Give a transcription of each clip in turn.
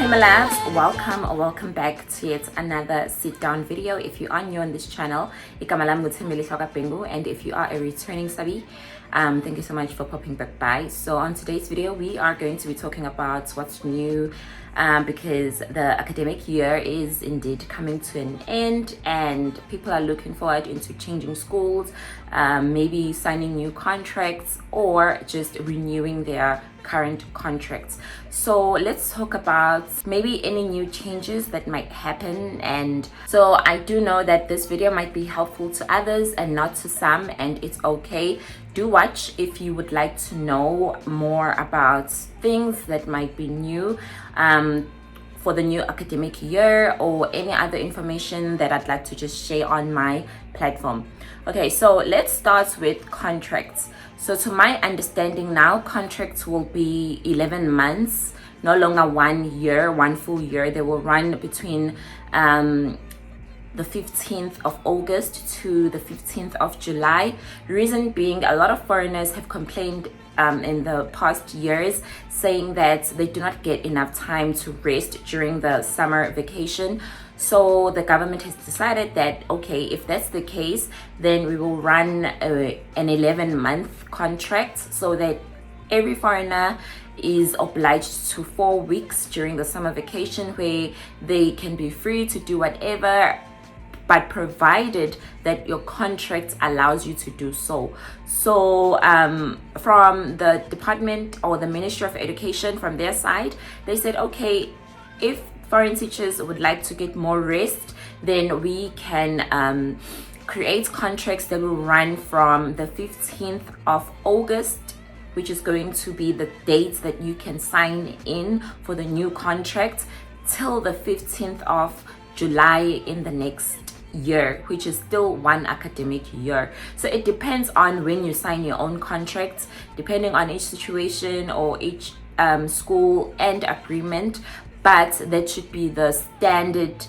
Hey my loves, welcome back to yet another sit down video. If you are new on this channel, and if you are a returning subby, thank you so much for popping back by. So on today's video we are going to be talking about what's new, because the academic year is indeed coming to an end and people are looking forward into changing schools, maybe signing new contracts or just renewing their current contracts. So let's talk about maybe any new changes that might happen. And so I do know that this video might be helpful to others and not to some, and it's okay. Do watch if you would like to know more about things that might be new for the new academic year, or any other information that I'd like to just share on my platform. Okay, so let's start with contracts. So to my understanding now, contracts will be 11 months, no longer 1 year, one full year. They will run between the 15th of August to the 15th of July. Reason being, a lot of foreigners have complained in the past years, saying that they do not get enough time to rest during the summer vacation. So the government has decided that, okay, if that's the case, then we will run an 11-month contract, so that every foreigner is obliged to 4 weeks during the summer vacation where they can be free to do whatever, but provided that your contract allows you to do so. So from the department or the Ministry of Education, from their side, they said, okay, if foreign teachers would like to get more rest, then we can create contracts that will run from the 15th of August, which is going to be the date that you can sign in for the new contract, till the 15th of July in the next year, which is still one academic year. So it depends on when you sign your own contracts, depending on each situation or each school and agreement, but that should be the standard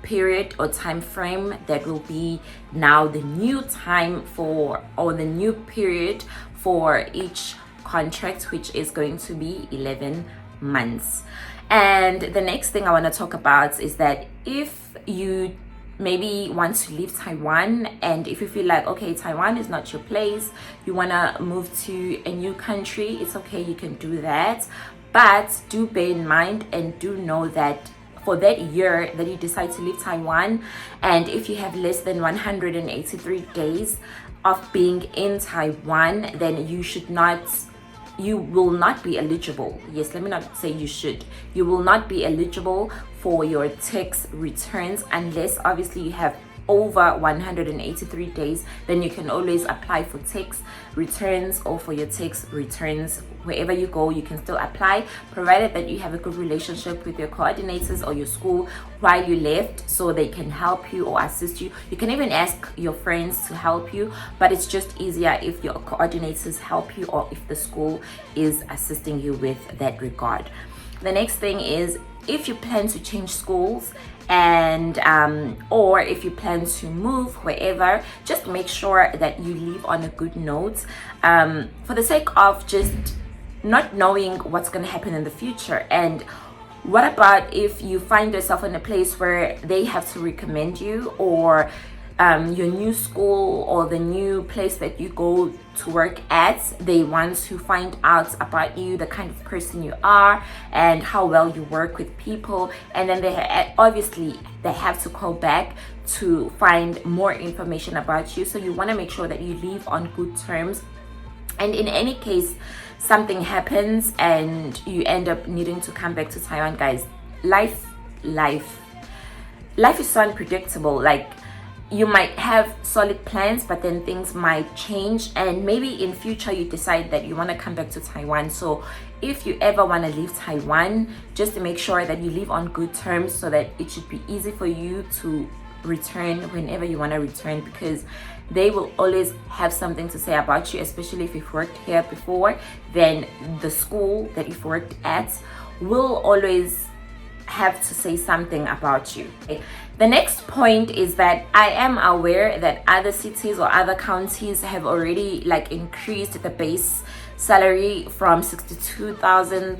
period or time frame that will be now the new time for, or the new period for each contract, which is going to be 11 months. And the next thing I want to talk about is that if you maybe want to leave Taiwan, and if you feel like, okay, Taiwan is not your place, you want to move to a new country, it's okay, you can do that. But do bear in mind and do know that for that year that you decide to leave Taiwan, and if you have less than 183 days of being in Taiwan, then you will not be eligible. Yes, let me not say you should. You will not be eligible for your tax returns unless obviously you have over 183 days. Then you can always apply for tax returns, or for your tax returns wherever you go, you can still apply, provided that you have a good relationship with your coordinators or your school while you left, so they can help you or assist you. You can even ask your friends to help you, but it's just easier if your coordinators help you, or if the school is assisting you with that regard. The next thing is, if you plan to change schools, and or if you plan to move wherever, just make sure that you leave on a good note, for the sake of just not knowing what's going to happen in the future. And what about if you find yourself in a place where they have to recommend you, or your new school or the new place that you go to work at, they want to find out about you, the kind of person you are and how well you work with people, and then obviously they have to call back to find more information about you. So you want to make sure that you leave on good terms. And in any case something happens and you end up needing to come back to Taiwan, guys, life is so unpredictable. Like, you might have solid plans, but then things might change, and maybe in future you decide that you want to come back to Taiwan. So if you ever want to leave Taiwan, just to make sure that you leave on good terms, so that it should be easy for you to return whenever you want to return, because they will always have something to say about you, especially if you've worked here before. Then the school that you've worked at will always have to say something about you. Okay? The next point is that I am aware that other cities or other counties have already increased the base salary from 62,000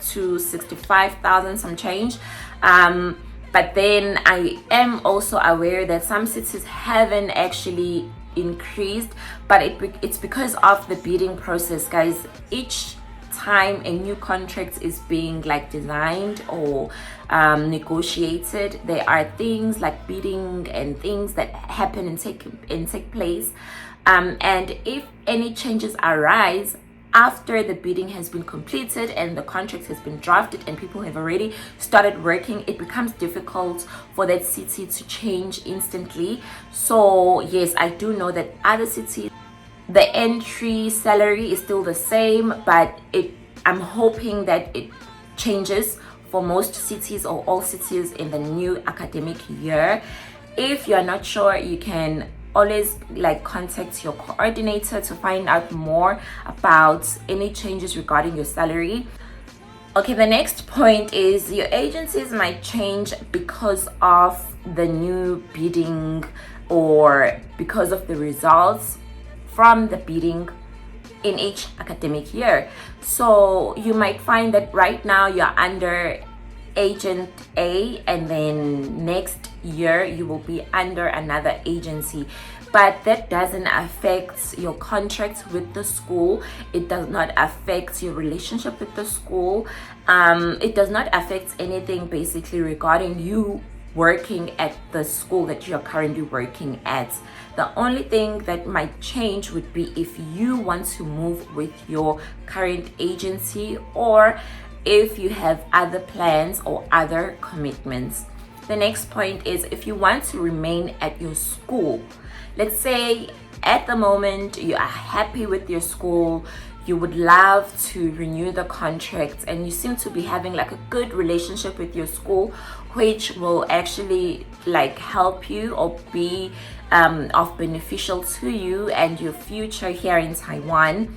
to 65,000 some change. But then I am also aware that some cities haven't actually increased, but it's because of the bidding process, guys. Each time a new contract is being like designed or negotiated, there are things like bidding and things that happen and take place, and if any changes arise after the bidding has been completed and the contract has been drafted and people have already started working, it becomes difficult for that city to change instantly. So yes, I do know that other cities, the entry salary is still the same, but I'm hoping that it changes for most cities or all cities in the new academic year. If you're not sure, you can always like contact your coordinator to find out more about any changes regarding your salary. Okay, the next point is your agencies might change because of the new bidding or because of the results from the bidding in each academic year. So you might find that right now you're under agent A, and then next year you will be under another agency, but that doesn't affect your contract with the school. It does not affect your relationship with the school. It does not affect anything basically regarding you working at the school that you're currently working at. The only thing that might change would be if you want to move with your current agency, or if you have other plans or other commitments. The next point is if you want to remain at your school. Let's say at the moment you are happy with your school, you would love to renew the contract, and you seem to be having like a good relationship with your school, which will actually like help you or be of beneficial to you and your future here in Taiwan.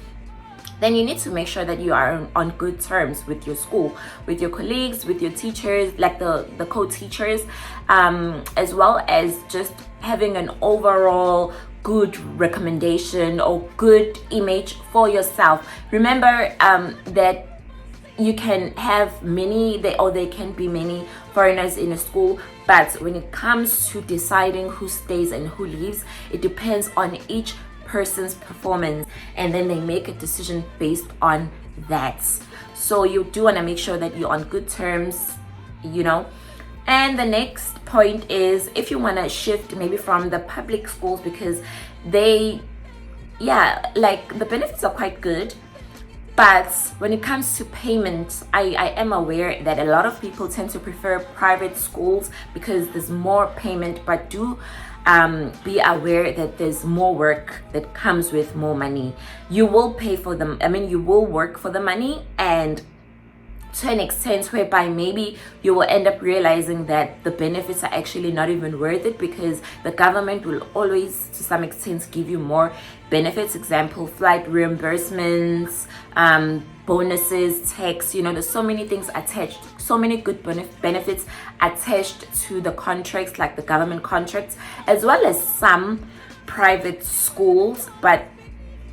Then you need to make sure that you are on good terms with your school, with your colleagues, with your teachers, like the co-teachers, as well as just having an overall good recommendation or good image for yourself. Remember that you can have many, there can be many foreigners in a school, but when it comes to deciding who stays and who leaves, it depends on each person's performance, and then they make a decision based on that. So you do want to make sure that you're on good terms, you know. And the next point is if you want to shift maybe from the public schools, because they, yeah, like the benefits are quite good, but when it comes to payments, I am aware that a lot of people tend to prefer private schools because there's more payment, but do be aware that there's more work that comes with more money. You will pay for them, you will work for the money, and to an extent whereby maybe you will end up realizing that the benefits are actually not even worth it, because the government will always to some extent give you more benefits. Example, flight reimbursements, bonuses, tax, there's so many things attached, so many good benefits attached to the contracts, like the government contracts, as well as some private schools, but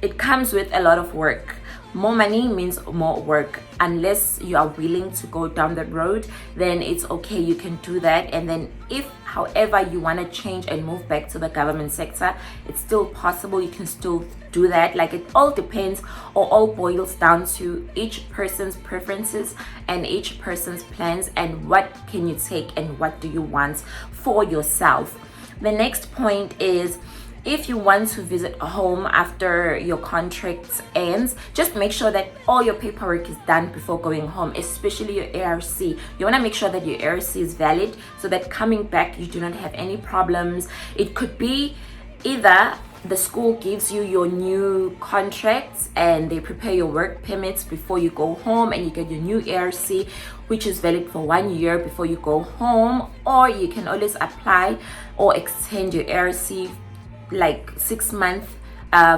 it comes with a lot of work. More money means more work. Unless you are willing to go down that road, then it's okay, you can do that. And then if however you want to change and move back to the government sector, it's still possible, you can still do that. Like, it all depends or all boils down to each person's preferences and each person's plans, and what can you take and what do you want for yourself. The next point is if you want to visit a home after your contract ends, just make sure that all your paperwork is done before going home, especially your ARC. You want to make sure that your ARC is valid so that coming back you do not have any problems. It could be either the school gives you your new contracts and they prepare your work permits before you go home, and you get your new ARC, which is valid for 1 year before you go home, or you can always apply or extend your ARC like 6 months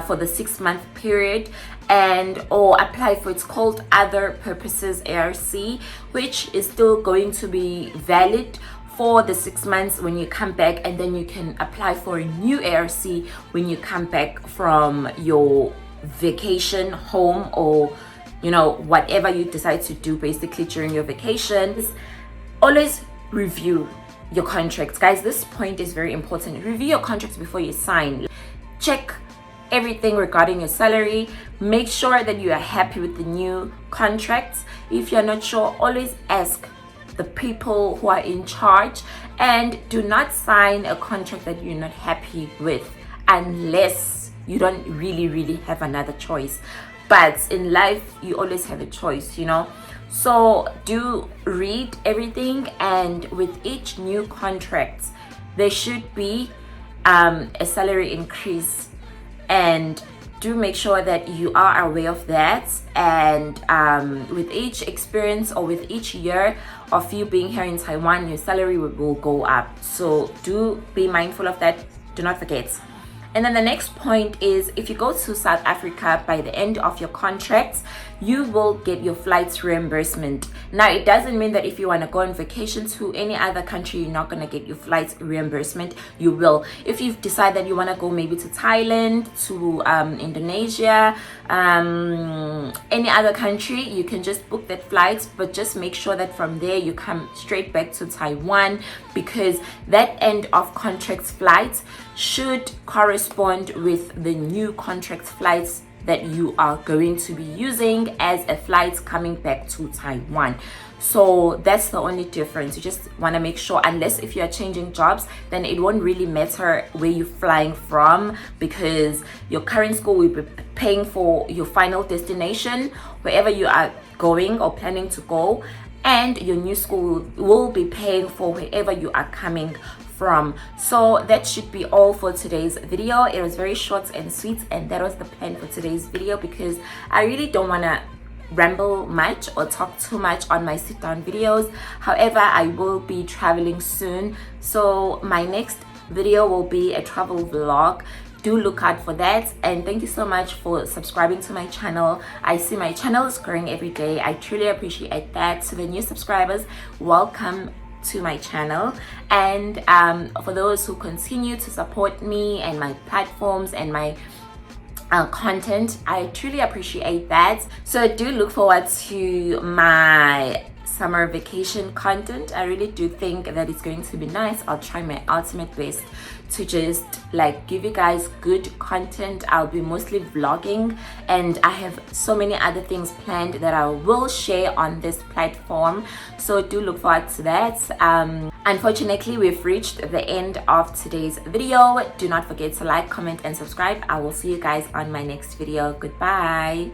for the 6 month period, and or apply for, it's called other purposes ARC, which is still going to be valid for the 6 months when you come back, and then you can apply for a new ARC when you come back from your vacation home, or whatever you decide to do basically during your vacation. Always review your contracts, guys. This point is very important. Review your contracts before you sign. Check everything regarding your salary. Make sure that you are happy with the new contracts. If you're not sure, always ask the people who are in charge, and do not sign a contract that you're not happy with unless you don't really have another choice. But in life, you always have a choice, so do read everything, and with each new contract there should be a salary increase, and do make sure that you are aware of that. And with each experience or with each year of you being here in Taiwan, your salary will go up, so do be mindful of that. Do not forget. And then the next point is, if you go to South Africa by the end of your contract, you will get your flights reimbursement. Now, it doesn't mean that if you want to go on vacation to any other country, you're not going to get your flights reimbursement. You will. If you've decided that you want to go maybe to Thailand, to Indonesia, any other country, you can just book that flight, but just make sure that from there you come straight back to Taiwan, because that end of contract flight should correspond with the new contract flights that you are going to be using as a flight coming back to Taiwan. So that's the only difference. You just want to make sure, unless if you are changing jobs, then it won't really matter where you're flying from, because your current school will be paying for your final destination, wherever you are going or planning to go, and your new school will be paying for wherever you are coming from. So that should be all for today's video. It was very short and sweet, and that was the plan for today's video, because I really don't want to ramble much or talk too much on my sit down videos. However, I will be traveling soon, so my next video will be a travel vlog. Do look out for that, and thank you so much for subscribing to my channel. I see my channel is growing every day. I truly appreciate that. To the new subscribers, welcome to my channel, and for those who continue to support me and my platforms and my content, I truly appreciate that. So do look forward to my summer vacation content. I really do think that it's going to be nice. I'll try my ultimate best to just give you guys good content. I'll be mostly vlogging, and I have so many other things planned that I will share on this platform, so do look forward to that. Unfortunately, we've reached the end of today's video. Do not forget to like, comment and subscribe. I will see you guys on my next video. Goodbye.